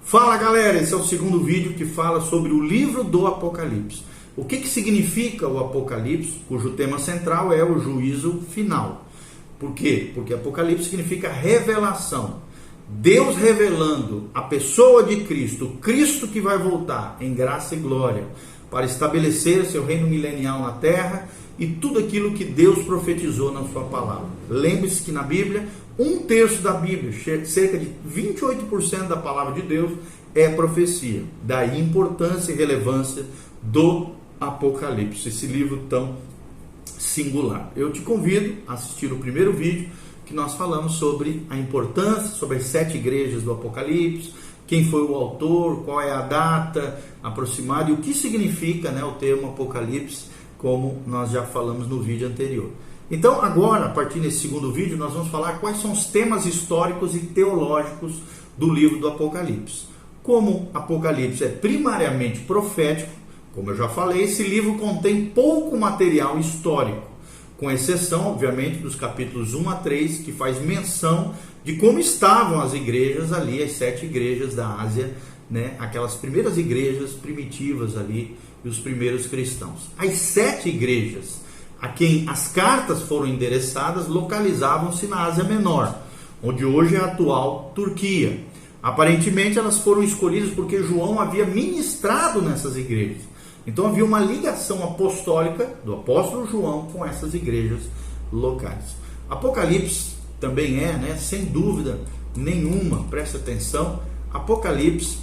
Fala galera, esse é o segundo vídeo que fala sobre o livro do Apocalipse. O que significa o Apocalipse, cujo tema central é o juízo final. Por quê? Porque Apocalipse significa revelação. Deus revelando a pessoa de Cristo, o Cristo que vai voltar em graça e glória para estabelecer seu reino milenial na terra e tudo aquilo que Deus profetizou na sua palavra. Lembre-se que na Bíblia, 1/3 da Bíblia, cerca de 28% da palavra de Deus é profecia. Daí a importância e relevância do Apocalipse, esse livro tão singular. Eu te convido a assistir o primeiro vídeo que nós falamos sobre a importância, sobre as 7 igrejas do Apocalipse, quem foi o autor, qual é a data aproximada e o que significa, o termo Apocalipse, como nós já falamos no vídeo anterior. Então agora, a partir desse segundo vídeo, nós vamos falar quais são os temas históricos e teológicos do livro do Apocalipse. Como Apocalipse é primariamente profético, como eu já falei, esse livro contém pouco material histórico, com exceção, obviamente, dos capítulos 1 a 3, que faz menção de como estavam as igrejas ali, as 7 igrejas da Ásia, aquelas primeiras igrejas primitivas ali, e os primeiros cristãos. As 7 igrejas a quem as cartas foram endereçadas localizavam-se na Ásia Menor, onde hoje é a atual Turquia. Aparentemente elas foram escolhidas porque João havia ministrado nessas igrejas. Então havia uma ligação apostólica do apóstolo João com essas igrejas locais. Apocalipse também sem dúvida nenhuma, preste atenção, Apocalipse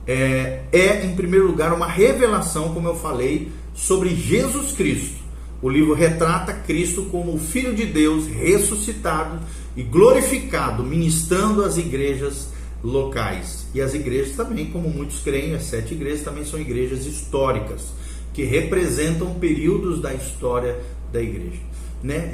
em primeiro lugar uma revelação, como eu falei, sobre Jesus Cristo. O livro retrata Cristo como o Filho de Deus ressuscitado e glorificado, ministrando às igrejas locais. E as igrejas também, como muitos creem, as 7 igrejas também são igrejas históricas, que representam períodos da história da igreja.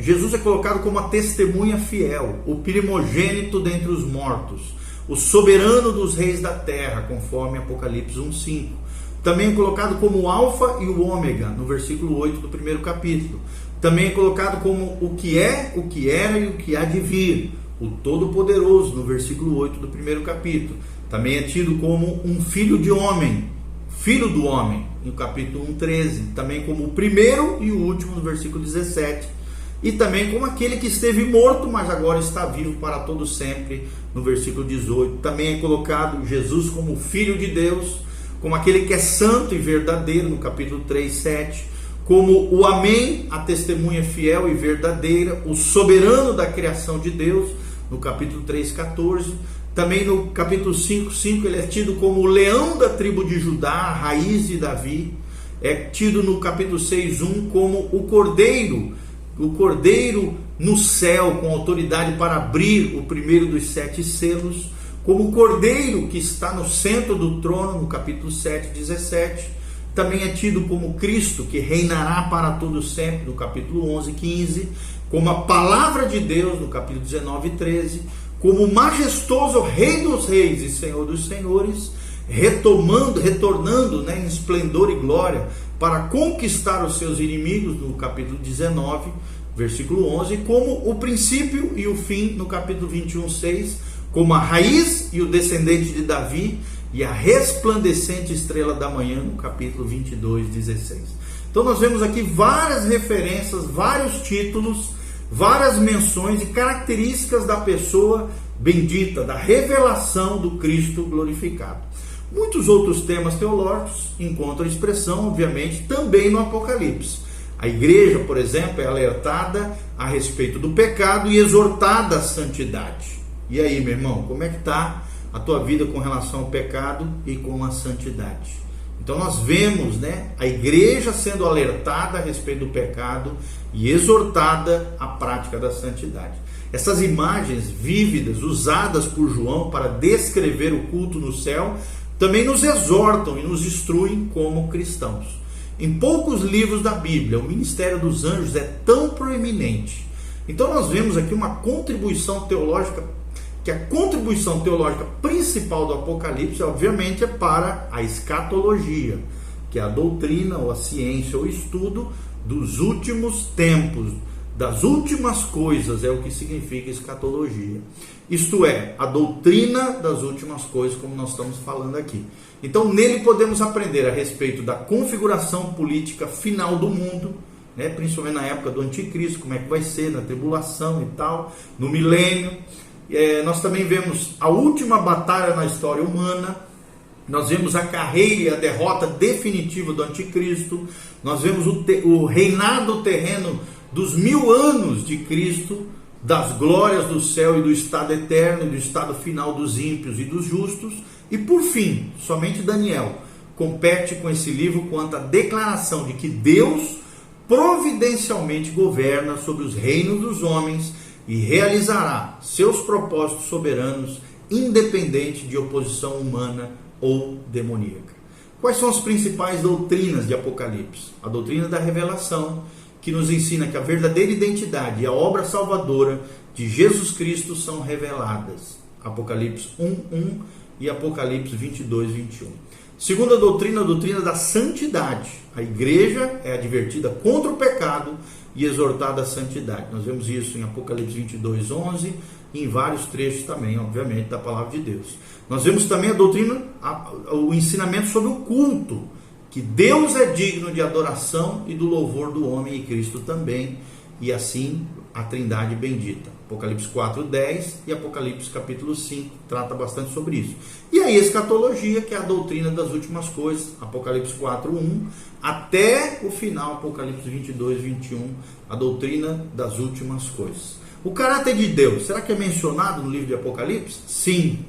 Jesus é colocado como a testemunha fiel, o primogênito dentre os mortos, o soberano dos reis da terra, conforme Apocalipse 1:5. Também é colocado como o alfa e o ômega, no versículo 8 do primeiro capítulo. Também é colocado como o que é, o que era e o que há de vir, o Todo-Poderoso, no versículo 8 do primeiro capítulo. Também é tido como um filho de homem, filho do homem, no capítulo 1:13. Também como o primeiro e o último, no versículo 17. E também como aquele que esteve morto, mas agora está vivo para todo sempre, no versículo 18. Também é colocado Jesus como Filho de Deus, como aquele que é santo e verdadeiro, no capítulo 3:7. Como o Amém, a testemunha fiel e verdadeira, o soberano da criação de Deus, no capítulo 3:14. Também no capítulo 5:5 ele é tido como o leão da tribo de Judá, a raiz de Davi. É tido no capítulo 6:1 como o cordeiro no céu, com autoridade para abrir o primeiro dos 7 selos, como o cordeiro que está no centro do trono, no capítulo 7:17. Também é tido como Cristo, que reinará para todo sempre, no capítulo 11:15, como a palavra de Deus, no capítulo 19:13, como o majestoso Rei dos Reis e Senhor dos Senhores, retornando em esplendor e glória para conquistar os seus inimigos, no capítulo 19, versículo 11, como o princípio e o fim, no capítulo 21:6, como a raiz e o descendente de Davi e a resplandecente estrela da manhã, no capítulo 22:16. Então nós vemos aqui várias referências, vários títulos, várias menções e características da pessoa bendita, da revelação do Cristo glorificado. Muitos outros temas teológicos encontram expressão, obviamente, também no Apocalipse. A igreja, por exemplo, é alertada a respeito do pecado e exortada à santidade. E aí, meu irmão, como é que está a tua vida com relação ao pecado e com a santidade? Então nós vemos a igreja sendo alertada a respeito do pecado e exortada à prática da santidade. Essas imagens vívidas usadas por João para descrever o culto no céu também nos exortam e nos instruem como cristãos. Em poucos livros da Bíblia, o ministério dos anjos é tão proeminente. Então nós vemos aqui uma contribuição teológica, que a contribuição teológica principal do Apocalipse, obviamente, é para a escatologia, que é a doutrina ou a ciência ou estudo dos últimos tempos, das últimas coisas, é o que significa escatologia. isto é, a doutrina das últimas coisas, como nós estamos falando aqui. Então, nele podemos aprender a respeito da configuração política final do mundo, né, principalmente na época do anticristo, como é que vai ser, na tribulação e tal, no milênio. Nós também vemos a última batalha na história humana, nós vemos a carreira e a derrota definitiva do anticristo, nós vemos o reinado terreno dos 1000 anos de Cristo, das glórias do céu e do estado eterno, e do estado final dos ímpios e dos justos. E por fim, somente Daniel compete com esse livro quanto à declaração de que Deus providencialmente governa sobre os reinos dos homens e realizará seus propósitos soberanos, independente de oposição humana ou demoníaca. Quais são as principais doutrinas de Apocalipse? A doutrina da revelação, que nos ensina que a verdadeira identidade e a obra salvadora de Jesus Cristo são reveladas. Apocalipse 1:1 e Apocalipse 22:21. Segunda doutrina, a doutrina da santidade. A igreja é advertida contra o pecado e exortada à santidade. Nós vemos isso em Apocalipse 22:11 e em vários trechos também, obviamente, da palavra de Deus. Nós vemos também a doutrina, o ensinamento sobre o culto, que Deus é digno de adoração e do louvor do homem e Cristo também, e assim a Trindade bendita. Apocalipse 4:10 e Apocalipse capítulo 5 trata bastante sobre isso. E a escatologia, que é a doutrina das últimas coisas, Apocalipse 4:1 até o final, Apocalipse 22:21, a doutrina das últimas coisas. O caráter de Deus, será que é mencionado no livro de Apocalipse? Sim.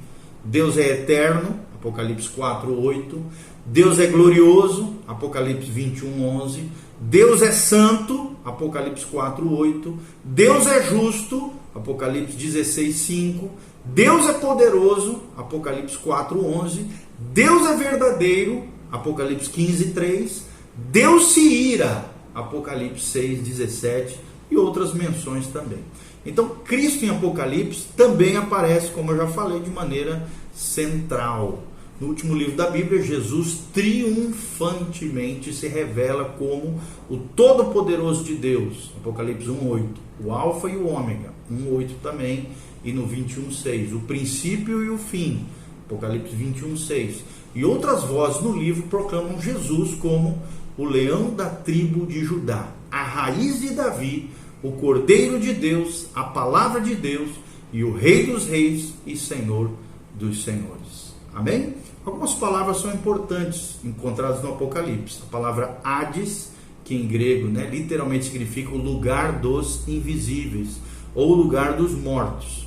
Deus é eterno, Apocalipse 4:8. Deus é glorioso, Apocalipse 21:11. Deus é santo, Apocalipse 4:8. Deus é justo, Apocalipse 16:5. Deus é poderoso, Apocalipse 4:11. Deus é verdadeiro, Apocalipse 15:3. Deus se ira, Apocalipse 6:17 e outras menções também. Então, Cristo em Apocalipse também aparece, como eu já falei, de maneira central. No último livro da Bíblia, Jesus triunfantemente se revela como o Todo-Poderoso de Deus. Apocalipse 1:8. O Alfa e o Ômega. 1:8 também. E no 21:6. O princípio e o fim. Apocalipse 21:6. E outras vozes no livro proclamam Jesus como o leão da tribo de Judá, a raiz de Davi, o Cordeiro de Deus, a palavra de Deus e o Rei dos Reis e Senhor dos Senhores. Amém? Algumas palavras são importantes encontradas no Apocalipse. A palavra Hades, que em grego, literalmente significa o lugar dos invisíveis, ou lugar dos mortos.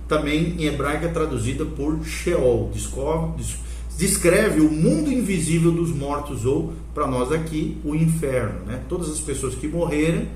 Também em hebraico é traduzida por Sheol, descreve o mundo invisível dos mortos, ou, para nós aqui, o inferno. Todas as pessoas que morreram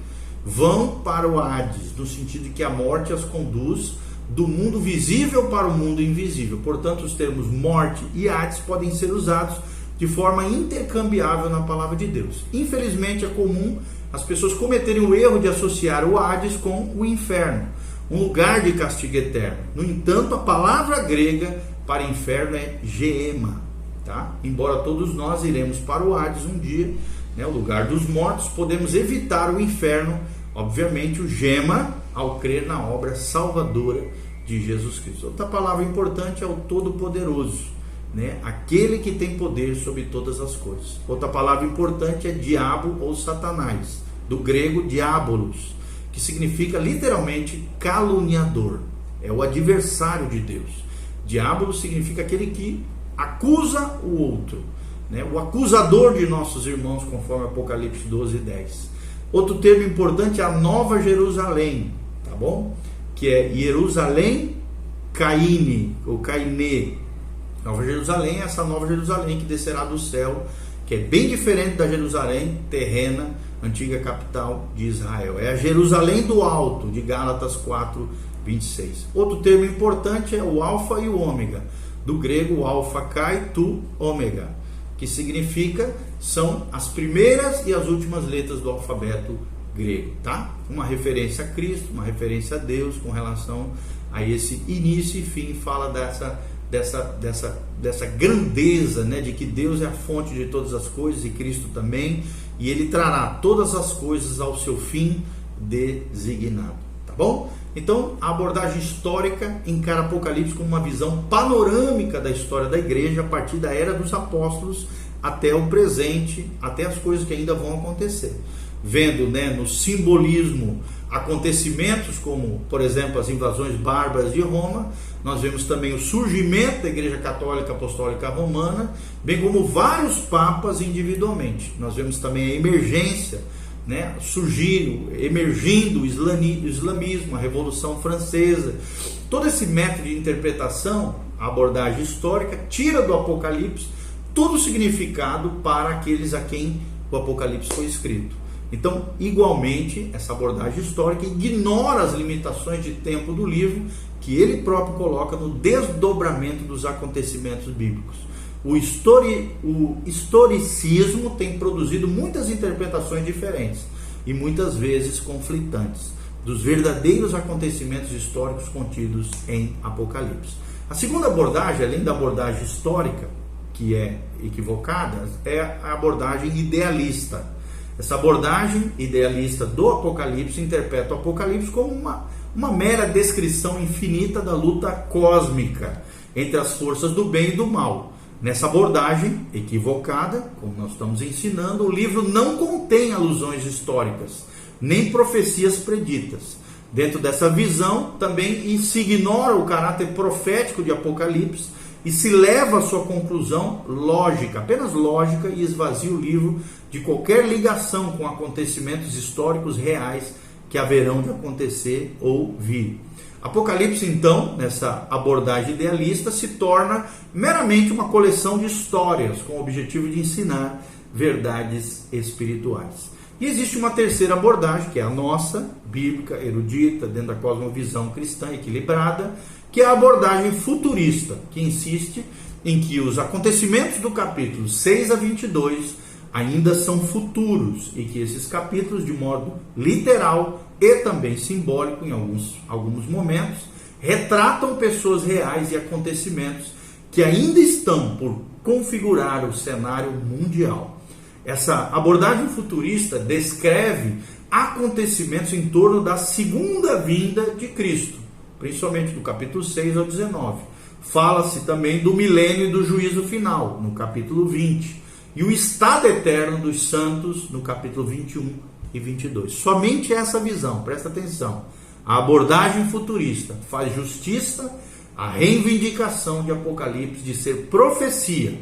vão para o Hades, no sentido de que a morte as conduz do mundo visível para o mundo invisível. Portanto, os termos morte e Hades podem ser usados de forma intercambiável na palavra de Deus. Infelizmente, é comum as pessoas cometerem o erro de associar o Hades com o inferno, um lugar de castigo eterno. No entanto, a palavra grega para inferno é Geema, tá? Embora todos nós iremos para o Hades um dia, o lugar dos mortos, podemos evitar o inferno, obviamente, o Gema, ao crer na obra salvadora de Jesus Cristo. Outra palavra importante é o Todo-Poderoso, aquele que tem poder sobre todas as coisas. Outra palavra importante é diabo ou Satanás, do grego diabolos, que significa literalmente caluniador, é o adversário de Deus. Diabolos significa aquele que acusa o outro, o acusador de nossos irmãos, conforme Apocalipse 12:10. Outro termo importante é a Nova Jerusalém, tá bom? Que é Jerusalém Caine, ou Caine. Nova Jerusalém é essa Nova Jerusalém que descerá do céu, que é bem diferente da Jerusalém terrena, antiga capital de Israel. É a Jerusalém do Alto, de Gálatas 4:26. Outro termo importante é o Alfa e o Ômega, do grego Alfa Kai Tu Ômega, que significa, são as primeiras e as últimas letras do alfabeto grego, tá? Uma referência a Cristo, uma referência a Deus com relação a esse início e fim, fala dessa grandeza, de que Deus é a fonte de todas as coisas e Cristo também, e Ele trará todas as coisas ao seu fim designado, tá bom? Então, a abordagem histórica encara Apocalipse como uma visão panorâmica da história da igreja a partir da era dos apóstolos até o presente, até as coisas que ainda vão acontecer. Vendo, né, no simbolismo acontecimentos como, por exemplo, as invasões bárbaras de Roma, nós vemos também o surgimento da Igreja Católica Apostólica Romana, bem como vários papas individualmente. Nós vemos também a emergência, né, emergindo o islamismo, a Revolução Francesa. Todo esse método de interpretação, a abordagem histórica, tira do Apocalipse todo o significado para aqueles a quem o Apocalipse foi escrito. Então, igualmente, essa abordagem histórica ignora as limitações de tempo do livro, que ele próprio coloca no desdobramento dos acontecimentos bíblicos. O historicismo tem produzido muitas interpretações diferentes e muitas vezes conflitantes dos verdadeiros acontecimentos históricos contidos em Apocalipse. A segunda abordagem, além da abordagem histórica, que é equivocada, é a abordagem idealista. Essa abordagem idealista do Apocalipse interpreta o Apocalipse como uma mera descrição infinita da luta cósmica entre as forças do bem e do mal. Nessa abordagem equivocada, como nós estamos ensinando, o livro não contém alusões históricas, nem profecias preditas. Dentro dessa visão, também se ignora o caráter profético de Apocalipse e se leva à sua conclusão lógica, apenas lógica, e esvazia o livro de qualquer ligação com acontecimentos históricos reais que haverão de acontecer ou vir. Apocalipse, então, nessa abordagem idealista, se torna meramente uma coleção de histórias com o objetivo de ensinar verdades espirituais. E existe uma terceira abordagem, que é a nossa, bíblica, erudita, dentro da cosmovisão cristã equilibrada, que é a abordagem futurista, que insiste em que os acontecimentos do capítulo 6 a 22 ainda são futuros e que esses capítulos, de modo literal e também simbólico em alguns momentos, retratam pessoas reais e acontecimentos que ainda estão por configurar o cenário mundial. Essa abordagem futurista descreve acontecimentos em torno da segunda vinda de Cristo, principalmente do capítulo 6 ao 19. Fala-se também do milênio e do juízo final, no capítulo 20. E o estado eterno dos santos, no capítulo 21 e 22. Somente essa visão, presta atenção, a abordagem futurista faz justiça à reivindicação de Apocalipse de ser profecia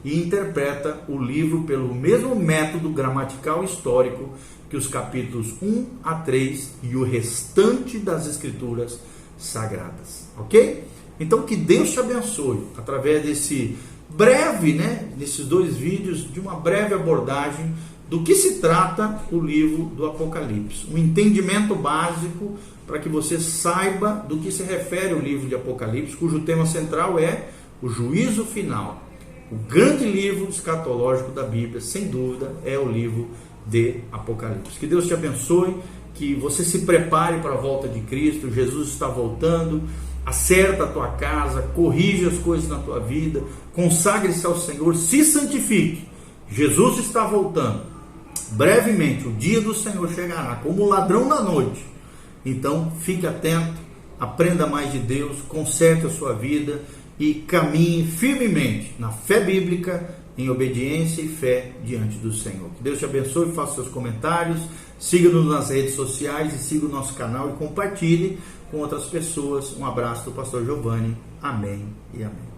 e interpreta o livro pelo mesmo método gramatical histórico que os capítulos 1 a 3 e o restante das escrituras sagradas, ok? Então que Deus te abençoe através desse breve, desses dois vídeos, de uma breve abordagem do que se trata o livro do Apocalipse, um entendimento básico para que você saiba do que se refere o livro de Apocalipse, cujo tema central é o juízo final. O grande livro escatológico da Bíblia, sem dúvida, é o livro de Apocalipse. Que Deus te abençoe, que você se prepare para a volta de Cristo. Jesus está voltando. Acerta a tua casa, corrige as coisas na tua vida, consagre-se ao Senhor, se santifique. Jesus está voltando. Brevemente, o dia do Senhor chegará como ladrão na noite. Então, fique atento, aprenda mais de Deus, conserte a sua vida e caminhe firmemente na fé bíblica, em obediência e fé diante do Senhor. Que Deus te abençoe, faça seus comentários, siga-nos nas redes sociais e siga o nosso canal e compartilhe com outras pessoas. Um abraço do pastor Giovanni. Amém e amém.